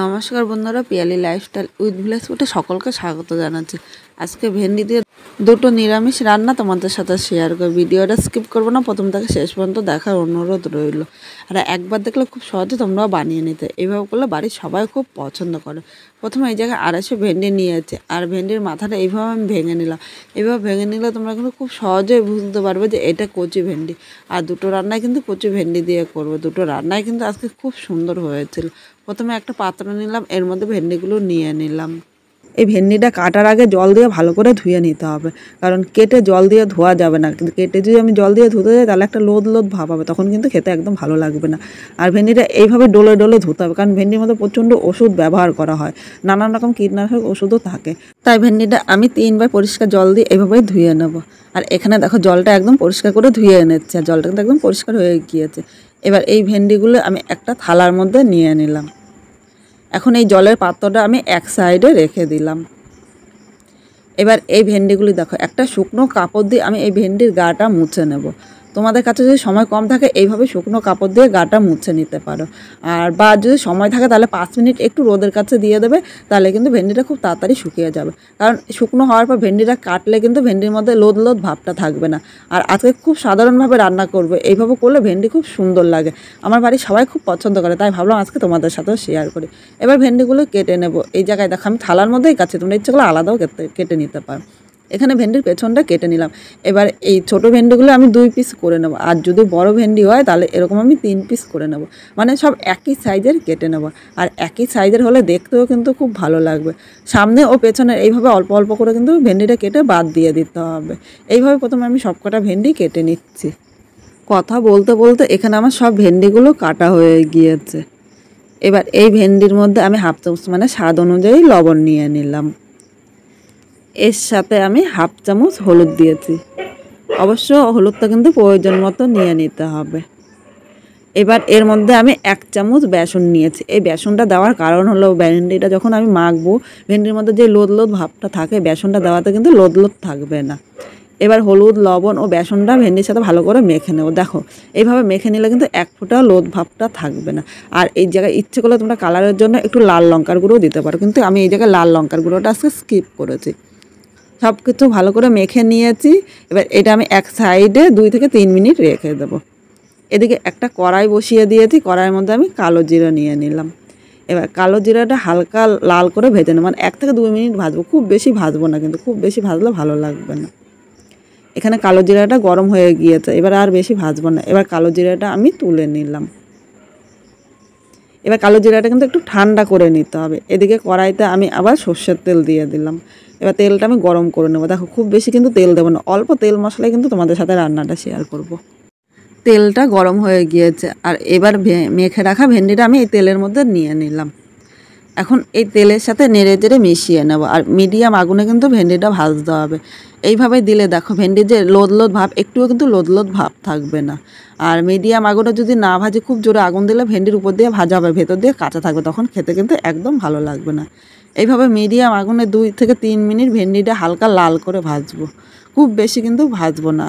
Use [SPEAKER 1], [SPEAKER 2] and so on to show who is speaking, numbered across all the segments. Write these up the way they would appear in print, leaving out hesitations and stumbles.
[SPEAKER 1] নমস্কার বন্ধুরা, Piyali lifestyle with village ফুডে সকলকে স্বাগত জানাচ্ছি। আজকে ভেন্ডি দিয়ে দুটো নিরামিষ রান্না তোমাদের সাথে শেয়ার করব। ভিডিওটা স্কিপ করবো না, প্রথম থেকে শেষ পর্যন্ত দেখার অনুরোধ রইল। আর একবার দেখলে খুব সহজে তোমরাও বানিয়ে নিতে। এইভাবে করলে বাড়ির সবাই খুব পছন্দ করে। প্রথমে এই জায়গায় 250 ভেন্ডি নিয়েছে, আর ভেন্ডির মাথাটা এইভাবে আমি ভেঙে নিলাম। এইভাবে ভেঙে নিলে তোমরা কিন্তু খুব সহজেই বুঝতে পারবে যে এটা কচি ভেন্ডি। আর দুটো রান্নায় কিন্তু কচি ভেন্ডি দিয়ে করবো। দুটো রান্নায় কিন্তু আজকে খুব সুন্দর হয়েছিল। প্রথমে একটা পাত্র নিলাম, এর মধ্যে ভেন্ডিগুলো নিয়ে নিলাম। এই ভেন্ডিটা কাটার আগে জল দিয়ে ভালো করে ধুয়ে নিতে হবে, কারণ কেটে জল দিয়ে ধোয়া যাবে না। কেটে যদি আমি জল দিয়ে ধুতে যাই তাহলে একটা লোদ লোদ ভাব হবে, তখন কিন্তু খেতে একদম ভালো লাগবে না। আর ভেন্ডিটা এইভাবে ডলে ডলে ধুতে হবে, কারণ ভেন্ডির মধ্যে প্রচণ্ড ওষুধ ব্যবহার করা হয়, নানান রকম কীটনাশক ওষুধও থাকে। তাই ভেন্ডিটা আমি 3বার পরিষ্কার জল দিয়ে এইভাবেই ধুয়ে নেব। আর এখানে দেখো জলটা একদম পরিষ্কার করে ধুয়ে এনেছে, আর জলটা কিন্তু একদম পরিষ্কার হয়ে গিয়েছে। এবার এই ভেন্ডিগুলো আমি একটা থালার মধ্যে নিয়ে নিলাম। এখন এই জলের পাত্রটা আমি এক সাইডে রেখে দিলাম। এবার এই ভেন্ডিগুলি দেখো, একটা শুকনো কাপড় দিয়ে আমি এই ভেন্ডির গাটা মুছে নেব। তোমাদের কাছে যদি সময় কম থাকে এইভাবে শুকনো কাপড় দিয়ে গাটা মুছে নিতে পারো। আর বা যদি সময় থাকে তাহলে 5 মিনিট একটু রোদের কাছে দিয়ে দেবে, তাহলে কিন্তু ভেন্ডিটা খুব তাড়াতাড়ি শুকিয়ে যাবে। কারণ শুকনো হওয়ার পর ভেন্ডিটা কাটলে কিন্তু ভেন্ডির মধ্যে লোদ লোদ ভাবটা থাকবে না। আর আজকে খুব সাধারণভাবে রান্না করবে, এইভাবে করলে ভেন্ডি খুব সুন্দর লাগে। আমার বাড়ির সবাই খুব পছন্দ করে, তাই ভাবলাম আজকে তোমাদের সাথেও শেয়ার করি। এবার ভেন্ডিগুলো কেটে নেব। এই জায়গায় দেখো আমি থালার মধ্যেই কাটছি, তোমরা ইচ্ছে করলে আলাদাও কেটে নিতে পারো। এখানে ভেন্ডির পেছনটা কেটে নিলাম। এবার এই ছোট ভেন্ডিগুলো আমি 2 পিস করে নেব, আর যদি বড় ভেন্ডি হয় তাহলে এরকম আমি 3 পিস করে নেব। মানে সব একই সাইজের কেটে নেব। আর একই সাইজের হলে দেখতেও কিন্তু খুব ভালো লাগবে। সামনে ও পেছনে এইভাবে অল্প অল্প করে কিন্তু ভেন্ডিটা কেটে বাদ দিয়ে দিতে হবে। এইভাবে প্রথমে আমি সবকটা ভেন্ডি কেটে নিচ্ছি। কথা বলতে বলতে এখানে আমার সব ভেন্ডিগুলো কাটা হয়ে গিয়েছে। এবার এই ভেন্ডির মধ্যে আমি হাফ চামচ মানে স্বাদ অনুযায়ী লবণ নিয়ে নিলাম। এর সাথে আমি হাফ চামচ হলুদ দিয়েছি। অবশ্য হলুদটা কিন্তু প্রয়োজন মতো নিয়ে নিতে হবে। এবার এর মধ্যে আমি 1 চামচ বেসন নিয়েছি। এই বেসনটা দেওয়ার কারণ হলো ভেন্ডিটা যখন আমি মাখবো, ভেন্ডির মধ্যে যে লোদ লোদ ভাবটা থাকে, বেসনটা দেওয়াতে কিন্তু লোদ লোদ থাকবে না। এবার হলুদ, লবণ ও বেসনটা ভেন্ডির সাথে ভালো করে মেখে নেবো। দেখো এইভাবে মেখে নিলে কিন্তু এক ফোঁটা লোদ ভাবটা থাকবে না। আর এই জায়গায় ইচ্ছে করলে তোমরা কালারের জন্য একটু লাল লঙ্কার গুঁড়ো দিতে পারো, কিন্তু আমি এই জায়গায় লাল লঙ্কার গুঁড়োটা আজকে স্কিপ করেছি। সব কিছু ভালো করে মেখে নিয়েছি। এবার এটা আমি এক সাইডে 2 থেকে 3 মিনিট রেখে দেবো। এদিকে একটা কড়াই বসিয়ে দিয়েছি, কড়াইয়ের মধ্যে আমি কালো জিরা নিয়ে নিলাম। এবার কালো জিরাটা হালকা লাল করে ভেজে নেব, মানে 1 থেকে 2 মিনিট ভাজবো, খুব বেশি ভাজবো না, কিন্তু খুব বেশি ভাজলে ভালো লাগবে না। এখানে কালো জিরাটা গরম হয়ে গিয়েছে, এবার আর বেশি ভাজবো না। এবার কালো জিরাটা আমি তুলে নিলাম। এবার কালো জিরাটা কিন্তু একটু ঠান্ডা করে নিতে হবে। এদিকে কড়াইতে আমি আবার সর্ষের তেল দিয়ে দিলাম। এবার তেলটা আমি গরম করে নেবো। দেখো খুব বেশি কিন্তু তেল দেবো না, অল্প তেল মশলায় কিন্তু তোমাদের সাথে রান্নাটা শেয়ার করব। তেলটা গরম হয়ে গিয়েছে, আর এবার মেখে রাখা ভেন্ডিটা আমি এই তেলের মধ্যে নিয়ে নিলাম। এখন এই তেলের সাথে নেড়ে চেড়ে মিশিয়ে নেব, আর মিডিয়াম আগুনে কিন্তু ভেন্ডিটা ভাজতে হবে। এইভাবে দিলে দেখো ভেন্ডির যে লোদ লোদ ভাব, একটুও কিন্তু লোদ লোদ ভাব থাকবে না। আর মিডিয়াম আগুনে যদি না ভাজি, খুব জোরে আগুন দিলে ভেন্ডির উপর দিয়ে ভাজা হবে, ভেতর দিয়ে কাঁচা থাকবে, তখন খেতে কিন্তু একদম ভালো লাগবে না। এইভাবে মিডিয়াম আগুনে 2 থেকে 3 মিনিট ভেন্ডিটা হালকা লাল করে ভাজবো, খুব বেশি কিন্তু ভাজবো না।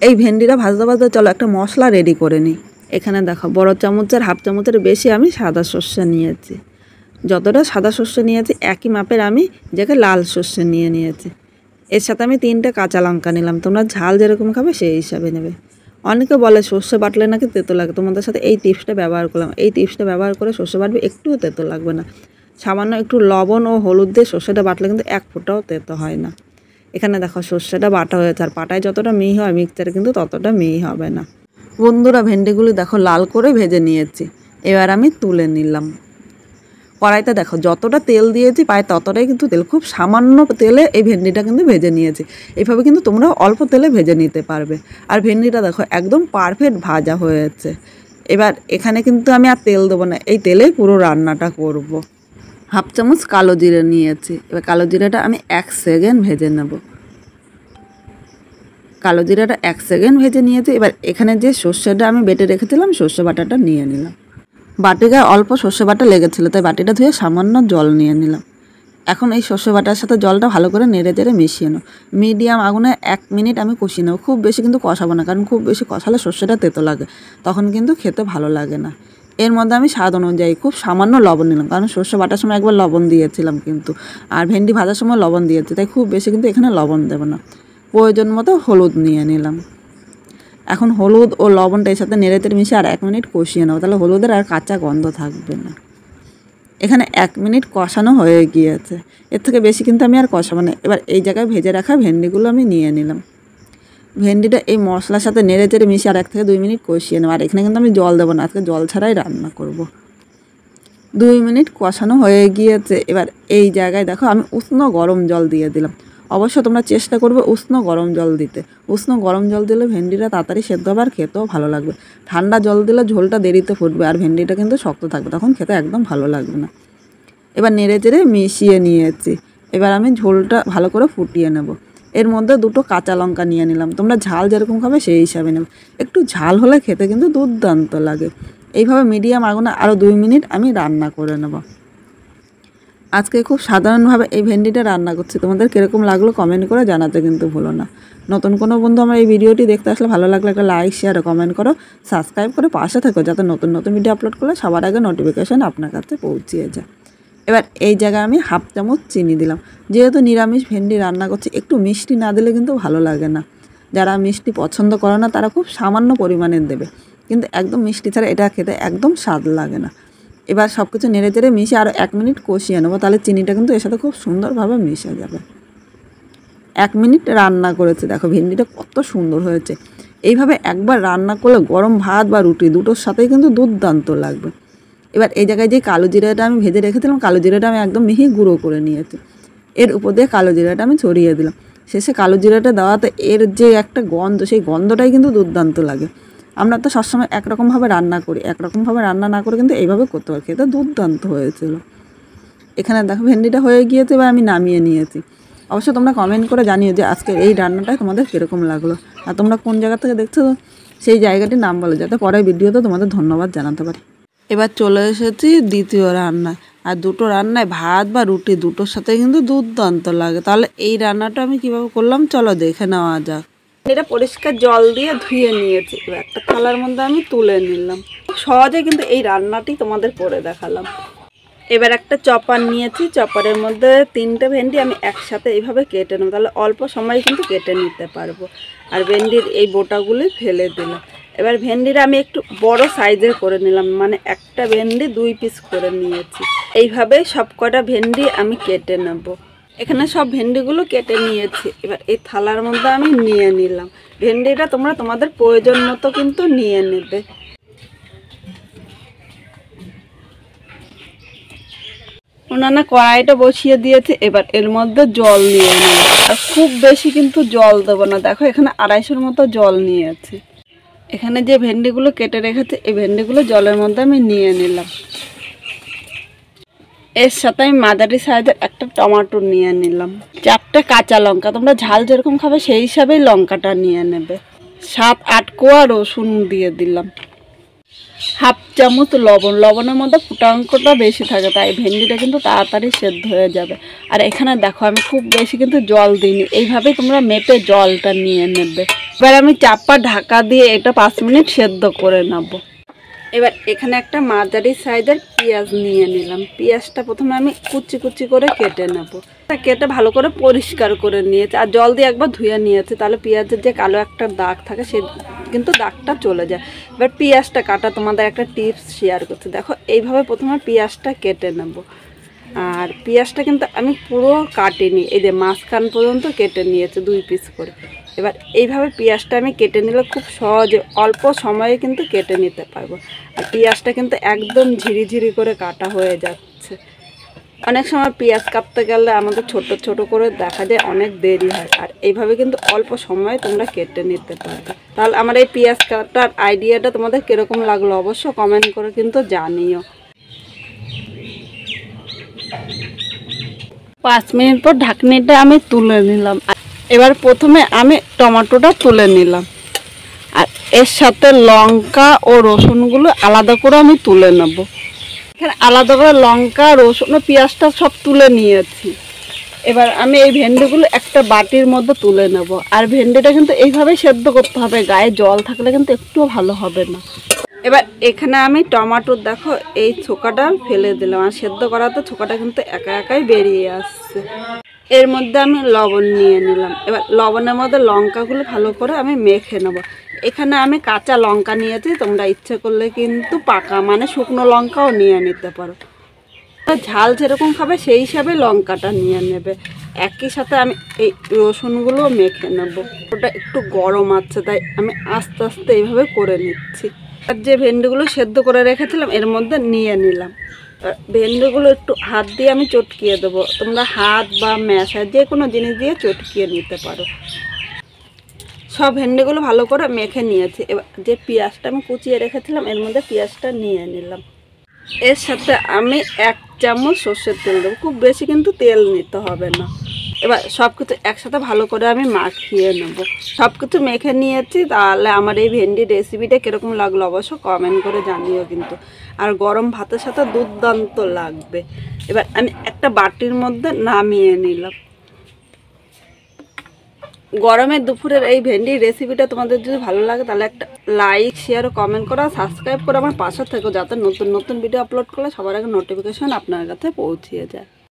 [SPEAKER 1] এই ভেন্ডিটা ভাজতে ভাজতে চলো একটা মশলা রেডি করে নিই। এখানে দেখো বড় চামচের হাফ চামচের বেশি আমি সাদা সর্ষে নিয়েছি। যতটা সাদা সর্ষে নিয়েছি একই মাপের আমি যেখানে লাল সর্ষে নিয়েছি। এর সাথে আমি 3টে কাঁচা লঙ্কা নিলাম। তোমরা ঝাল যেরকম খাবে সেই হিসাবে নেবে। অনেকে বলে সর্ষে বাটলে নাকি তেতো লাগে, তোমাদের সাথে এই টিপসটা ব্যবহার করলাম। এই টিপসটা ব্যবহার করে সর্ষে বাটবে, একটুও তেতো লাগবে না। সামান্য একটু লবণ ও হলুদ দিয়ে সর্ষেটা বাটলে কিন্তু 1 ফোঁটাও তেতো হয় না। এখানে দেখো সর্ষেটা বাটা হয়েছে, আর পাটায় যতটা মিহি হয় মিক্সচারে কিন্তু ততটা মিহি হবে না। বন্ধুরা ভেন্ডিগুলি দেখো লাল করে ভেজে নিয়েছি। এবার আমি তুলে নিলাম। কড়াইতে দেখো যতটা তেল দিয়েছি প্রায় ততটাই কিন্তু তেল, খুব সামান্য তেলে এই ভেন্ডিটা কিন্তু ভেজে নিয়েছি। এইভাবে কিন্তু তোমরা অল্প তেলে ভেজে নিতে পারবে। আর ভেন্ডিটা দেখো একদম পারফেক্ট ভাজা হয়েছে। এবার এখানে কিন্তু আমি আর তেল দেবো না, এই তেলেই পুরো রান্নাটা করব। হাফ চামচ কালো জিরে নিয়েছি। এবার কালো জিরাটা আমি 1 সেকেন্ড ভেজে নেব। কালো জিরাটা 1 সেকেন্ড ভেজে নিয়েছি। এবার এখানে যে সর্ষেটা আমি বেটে রেখেছিলাম, সর্ষে বাটাটা নিয়ে নিলাম। বাটিটায় অল্প সর্ষে বাটা লেগেছিলো, তাই বাটিটা ধুয়ে সামান্য জল নিয়ে নিলাম। এখন এই সর্ষে বাটার সাথে জলটা ভালো করে নেড়ে চেড়ে মিশিয়ে নেব। মিডিয়াম আগুনে 1 মিনিট আমি কষিয়ে নেব, খুব বেশি কিন্তু কষাবো না, কারণ খুব বেশি কষালে সর্ষেটা তেতো লাগে, তখন কিন্তু খেতে ভালো লাগে না। এর মধ্যে আমি স্বাদ অনুযায়ী খুব সামান্য লবণ নিলাম, কারণ সর্ষে বাটার সময় একবার লবণ দিয়েছিলাম কিন্তু, আর ভেন্ডি ভাজার সময় লবণ দিয়েছি, তাই খুব বেশি কিন্তু এখানে লবণ দেবো না। প্রয়োজন মতো হলুদ নিয়ে নিলাম। এখন হলুদ ও লবণটা এর সাথে নেড়েচেড়ে মিশিয়ে আর 1 মিনিট কষিয়ে নেবো, তাহলে হলুদের আর কাঁচা গন্ধ থাকবে না। এখানে 1 মিনিট কষানো হয়ে গিয়েছে, এর থেকে বেশি কিন্তু আমি আর কষাবো না। এবার এই জায়গায় ভেজে রাখা ভেন্ডিগুলো আমি নিয়ে নিলাম। ভেন্ডিটা এই মশলার সাথে নেড়েচেড়ে মিশিয়ে আর 1 থেকে 2 মিনিট কষিয়ে নেবো। আর এখানে কিন্তু আমি জল দেবো না, আজকে জল ছাড়াই রান্না করব। 2 মিনিট কষানো হয়ে গিয়েছে। এবার এই জায়গায় দেখো আমি উষ্ণ গরম জল দিয়ে দিলাম। অবশ্য তোমরা চেষ্টা করবে উষ্ণ গরম জল দিতে। উষ্ণ গরম জল দিলে ভেন্ডিটা তাড়াতাড়ি সেদ্ধ হবে আর খেতেও ভালো লাগবে। ঠান্ডা জল দিলে ঝোলটা দেরিতে ফুটবে আর ভেন্ডিটা কিন্তু শক্ত থাকবে, তখন খেতে একদম ভালো লাগবে না। এবার নেড়েচেড়ে মিশিয়ে নিয়েছি। এবার আমি ঝোলটা ভালো করে ফুটিয়ে নেব। এর মধ্যে 2টো কাঁচা লঙ্কা নিয়ে নিলাম। তোমরা ঝাল যেরকম খাবে সেই হিসাবে নেবে, একটু ঝাল হলে খেতে কিন্তু দুর্দান্ত লাগে। এইভাবে মিডিয়াম আগুনে আরও 2 মিনিট আমি রান্না করে নেব। আজকে খুব সাধারণভাবে এই ভেন্ডিটা রান্না করছি, তোমাদের কীরকম লাগলো কমেন্ট করে জানাতে কিন্তু ভুলো না। নতুন কোনো বন্ধু আমার এই ভিডিওটি দেখতে আসলে ভালো লাগলে একটা লাইক শেয়ার কমেন্ট করো, সাবস্ক্রাইব করে পাশে থেকো, যাতে নতুন নতুন ভিডিও আপলোড করলে সবার আগে নোটিফিকেশান আপনার কাছে পৌঁছিয়ে যায়। এবার এই জায়গায় আমি 1/2 চামচ চিনি দিলাম। যেহেতু নিরামিষ ভেন্ডি রান্না করছি, একটু মিষ্টি না দিলে কিন্তু ভালো লাগে না। যারা মিষ্টি পছন্দ করে না তারা খুব সামান্য পরিমাণে দেবে, কিন্তু একদম মিষ্টি ছাড়া এটা খেতে একদম স্বাদ লাগে না। এবার সব কিছু নেড়েচেড়ে মিশিয়ে আরও 1 মিনিট কষিয়ে নেবো, তাহলে চিনিটা কিন্তু এর সাথে খুব সুন্দরভাবে মিশে যাবে। 1 মিনিট রান্না করেছে, দেখো ভেন্ডিটা কত সুন্দর হয়েছে। এইভাবে একবার রান্না করলে গরম ভাত বা রুটি দুটোর সাথেই কিন্তু দুর্দান্ত লাগবে। এবার এই জায়গায় যে কালো জিরাটা আমি ভেজে রেখেছিলাম, কালো জিরাটা আমি একদম মিহি গুঁড়ো করে নিয়েছি। এর উপর দিয়ে কালো জিরাটা আমি ছড়িয়ে দিলাম। শেষে কালো জিরাটা দেওয়াতে এর যে একটা গন্ধ, সেই গন্ধটাই কিন্তু দুর্দান্ত লাগে। আমরা তো সবসময় একরকমভাবে রান্না করি, একরকমভাবে রান্না না করে কিন্তু এইভাবে করতে পারি, খেতে দুর্দান্ত হয়েছিল। এখানে দেখো ভেন্ডিটা হয়ে গিয়েছে, এবার আমি নামিয়ে নিয়েছি। অবশ্য তোমরা কমেন্ট করে জানিও যে আজকের এই রান্নাটা তোমাদের কীরকম লাগলো, আর তোমরা কোন জায়গা থেকে দেখছো সেই জায়গাটির নাম বলো, যাতে পরের ভিডিওতে তোমাদের ধন্যবাদ জানাতে পারি। এবার চলে এসেছি দ্বিতীয় রান্নায়, আর 2টো রান্নায় ভাত বা রুটি দুটোর সাথে কিন্তু দুর্দান্ত লাগে। তাহলে এই রান্নাটা আমি কীভাবে করলাম চলো দেখে নেওয়া যাক। এটা পরিষ্কার জল দিয়ে ধুয়ে নিয়েছি, এবার একটা থালার মধ্যে আমি তুলে নিলাম। সহজে কিন্তু এই রান্নাটি তোমাদের করে দেখালাম। এবার একটা চপার নিয়েছি, চপারের মধ্যে 3টে ভেন্ডি আমি একসাথে এইভাবে কেটে নেব, তাহলে অল্প সময় কিন্তু কেটে নিতে পারবো। আর ভেন্ডির এই বোটাগুলি ফেলে দিলাম। এবার ভেন্ডিটা আমি একটু বড় সাইজের করে নিলাম, মানে একটা ভেন্ডি 2 পিস করে নিয়েছি। এইভাবে সব কটা ভেন্ডি আমি কেটে নেব। এখানে সব ভেন্ডিগুলো কেটে নিয়েছি। এবার এই থালার মধ্যে আমি নিয়ে নিলাম। ভেন্ডিটা তোমরা তোমাদের প্রয়োজন মতো কিন্তু নিয়ে নেবে। ওনারা কড়াইটা বসিয়ে দিয়েছে, এবার এর মধ্যে জল নিয়ে নেব। আর খুব বেশি কিন্তু জল দেবো না, দেখো এখানে 250-এর মতো জল নিয়েছি। এখানে যে ভেন্ডিগুলো কেটে রেখেছে এই ভেন্ডিগুলো জলের মধ্যে আমি নিয়ে নিলাম। এর সাথে আমি মাঝারি সাইজের একটা টমেটো নিয়ে নিলাম, 4টে কাঁচা লঙ্কা, তোমরা ঝাল যেরকম খাবে সেই হিসাবেই লঙ্কাটা নিয়ে নেবে। 7-8 কোয়া রসুন দিয়ে দিলাম। 1/2 চামচ লবণ, লবণের মধ্যে ফুটাঙ্কটা বেশি থাকে, তাই ভেন্ডিটা কিন্তু তাড়াতাড়ি সেদ্ধ হয়ে যাবে। আর এখানে দেখো আমি খুব বেশি কিন্তু জল দিইনি, এইভাবেই তোমরা মেপে জলটা নিয়ে নেবে। এবার আমি চাপা ঢাকা দিয়ে এটা 5 মিনিট সেদ্ধ করে নেব। এবার এখানে একটা মাঝারি সাইজের পেঁয়াজ নিয়ে নিলাম। পেঁয়াজটা প্রথমে আমি কুচি কুচি করে কেটে নেব। কেটে ভালো করে পরিষ্কার করে নিয়েছি আর জল দিয়ে একবার ধুয়ে নিয়েছি, তাহলে পেঁয়াজের যে কালো একটা দাগ থাকে সেই কিন্তু দাগটা চলে যায়। এবার পেঁয়াজটা কাটা তোমাদের একটা টিপস শেয়ার করছি, দেখো এইভাবে প্রথমে পেঁয়াজটা কেটে নেব। আর পেঁয়াজটা কিন্তু আমি পুরো কাটিনি, এই যে মাঝখান পর্যন্ত কেটে নিয়েছি 2 পিস করে। এবার এইভাবে পেঁয়াজটা আমি কেটে নিলে খুব সহজে অল্প সময়ে কিন্তু কেটে নিতে পারবো। আর পেঁয়াজটা কিন্তু একদম ঝিরিঝিরি করে কাটা হয়ে যাচ্ছে। অনেক সময় পেঁয়াজ কাটতে গেলে আমাদের ছোট ছোট করে দেখা যায় অনেক দেরি হয়, আর এইভাবে কিন্তু অল্প সময়ে তোমরা কেটে নিতে পারবে। তাহলে আমার এই পেঁয়াজ কাটার আইডিয়াটা তোমাদের কীরকম লাগলো অবশ্য কমেন্ট করে কিন্তু জানিও। 5 মিনিট পর ঢাকনিটা আমি তুলে নিলাম। এবার প্রথমে আমি টমেটোটা তুলে নিলাম, আর এর সাথে লঙ্কা ও রসুনগুলো আলাদা করে আমি তুলে নেব। এখানে আলাদা করে লঙ্কা, রসুন ও পেঁয়াজটা সব তুলে নিয়েছি। এবার আমি এই ভেন্ডিগুলো একটা বাটির মধ্যে তুলে নেব। আর ভেন্ডিটা কিন্তু এইভাবে সেদ্ধ করতে হবে, গায়ে জল থাকলে কিন্তু একটুও ভালো হবে না। এবার এখানে আমি টমেটো দেখো এই ছোকাটা ফেলে দিলাম, আর সেদ্ধ করাতে ছোকাটা কিন্তু একা একাই বেরিয়ে আসছে। এর মধ্যে আমি লবণ নিয়ে নিলাম। এবার লবণের মধ্যে লঙ্কাগুলো ভালো করে আমি মেখে নেব। এখানে আমি কাঁচা লঙ্কা নিয়েছি, তোমরা ইচ্ছে করলে কিন্তু পাকা মানে শুকনো লঙ্কাও নিয়ে নিতে পারো। ঝাল যেরকম খাবে সেই হিসাবে লঙ্কাটা নিয়ে নেবে। একই সাথে আমি এই রসুনগুলো মেখে নেব। ওটা একটু গরম আছে তাই আমি আস্তে আস্তে এইভাবে করে নিচ্ছি। আর যে ভেন্ডিগুলো সেদ্ধ করে রেখেছিলাম এর মধ্যে নিয়ে নিলাম। ভেন্ডিগুলো একটু হাত দিয়ে আমি চটকিয়ে দেবো, তোমরা হাত বা ম্যাশার যে কোনো জিনিস দিয়ে চটকিয়ে নিতে পারো। সব ভেন্ডিগুলো ভালো করে মেখে নিয়েছি। এবার যে পেঁয়াজটা আমি কুচিয়ে রেখেছিলাম এর মধ্যে পেঁয়াজটা নিয়ে নিলাম। এর সাথে আমি 1 চামচ সর্ষের তেল দেবো, খুব বেশি কিন্তু তেল নিতে হবে না। এবার সব কিছু একসাথে ভালো করে আমি মাখিয়ে নেব। সব কিছু মেখে নিয়েছি। তাহলে আমার এই ভেন্ডির রেসিপিটা কীরকম লাগলো অবশ্য কমেন্ট করে জানিও কিন্তু। আর গরম ভাতের সাথে দুর্দান্ত লাগবে। এবার আমি একটা বাটির মধ্যে নামিয়ে নিলাম। গরমের দুপুরের এই ভেন্ডির রেসিপিটা তোমাদের যদি ভালো লাগে তাহলে একটা লাইক শেয়ার ও কমেন্ট করো, সাবস্ক্রাইব করে আমার পাশে থেকো, যাতে নতুন নতুন ভিডিও আপলোড করলে সবার আগে নোটিফিকেশন আপনার কাছে পৌঁছিয়ে যায়।